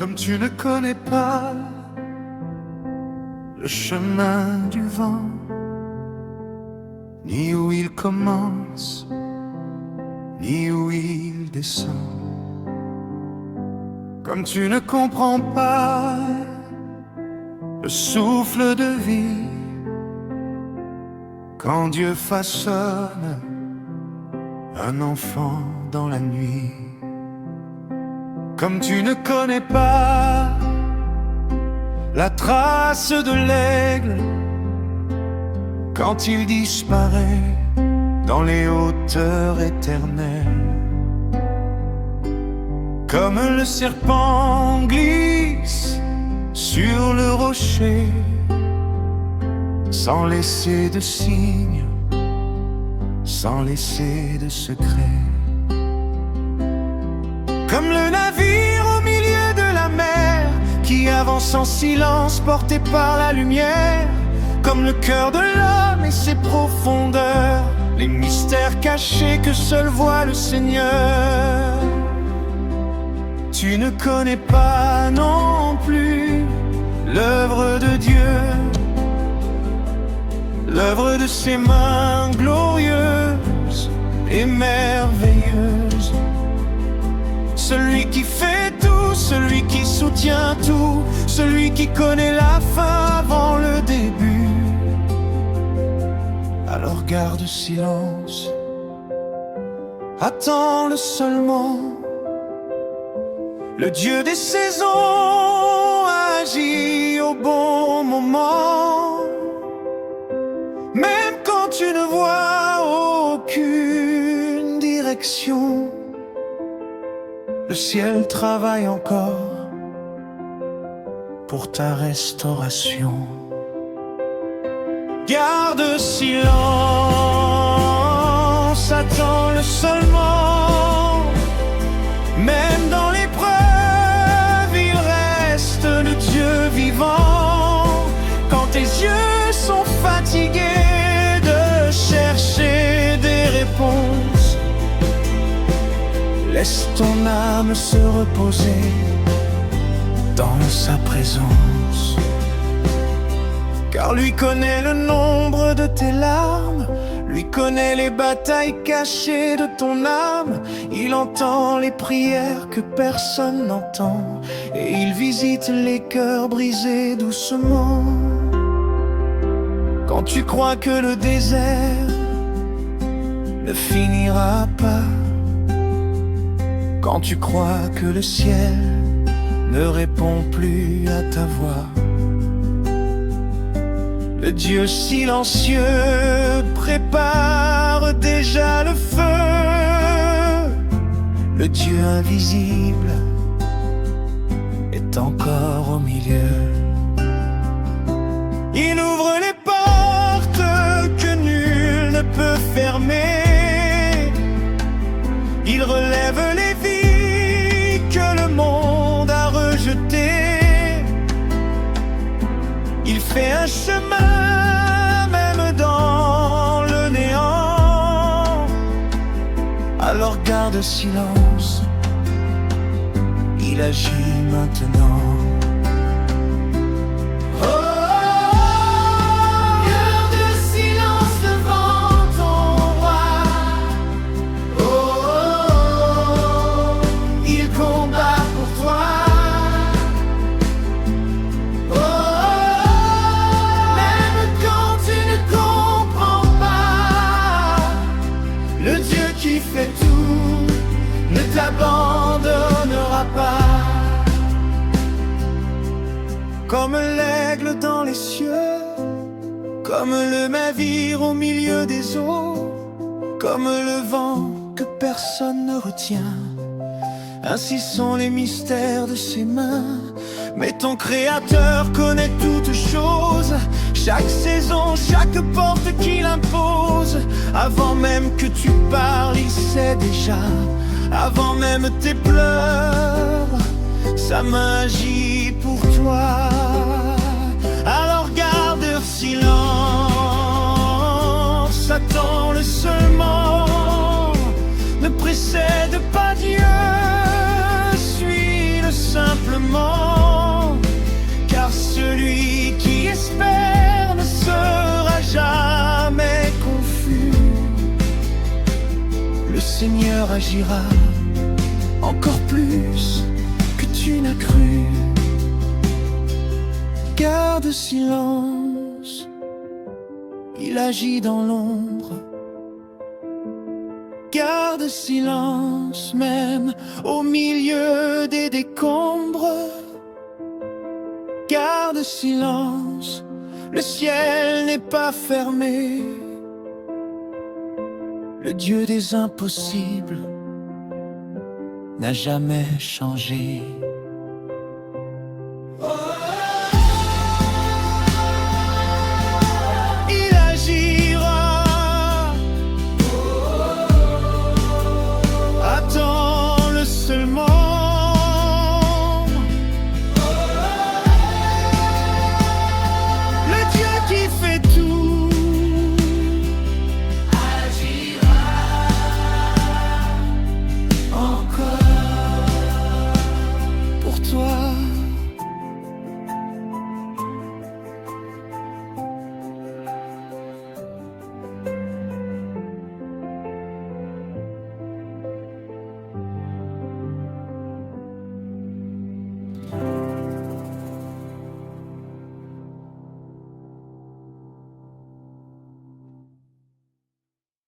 Comme tu ne connais pas le chemin du vent, ni où il commence, ni où il descend. Comme tu ne comprends pas le souffle de vie, quand Dieu façonne un enfant dans la nuit. Comme tu ne connais pas la trace de l'aigle, quand il disparaît dans les hauteurs éternelles. Comme le serpent glisse sur le rocher, sans laisser de signes, sans laisser de secret. Comme le navire au milieu de la mer, qui avance en silence porté par la lumière. Comme le cœur de l'homme et ses profondeurs, les mystères cachés que seul voit le Seigneur. Tu ne connais pas non plus l'œuvre de Dieu, l'œuvre de ses mains glorieuses et merveilleuses. Celui qui fait tout, celui qui soutient tout, celui qui connaît la fin avant le début. Alors garde silence, attends-le seulement. Le Dieu des saisons agit au bon moment. Même quand tu ne vois aucune direction, le ciel travaille encore pour ta restauration. Garde silence, attends-le seulement. Même dans l'épreuve, il reste le Dieu vivant. Quand tes yeux sont fatigués de chercher des réponses, laisse ton âme se reposer dans sa présence. Car lui connaît le nombre de tes larmes, lui connaît les batailles cachées de ton âme. Il entend les prières que personne n'entend, et il visite les cœurs brisés doucement. Quand tu crois que le désert ne finira pas, quand tu crois que le ciel ne répond plus à ta voix, le Dieu silencieux prépare déjà le feu. Le Dieu invisible est encore au milieu. Il ouvre les portes que nul ne peut fermer. Il relève les vies que le monde a rejetées. Il fait un chemin même dans le néant. Alors garde silence, il agit maintenant. T'abandonnera pas. Comme l'aigle dans les cieux, comme le navire au milieu des eaux, comme le vent que personne ne retient, ainsi sont les mystères de ses mains. Mais ton Créateur connaît toutes choses, chaque saison, chaque porte qu'il impose. Avant même que tu parles, il sait déjà. Avant même tes pleurs, sa main agit pour toi. Alors garde silence, attends-le seulement. Ne précède pas Dieu, suis le simple simplement, car celui qui espère ne sera jamais confus. Le Seigneur agira encore plus que tu n'as cru. Garde silence, il agit dans l'ombre. Garde silence même au milieu des décombres. Garde silence, le ciel n'est pas fermé. Le Dieu des impossibles n'a jamais changé.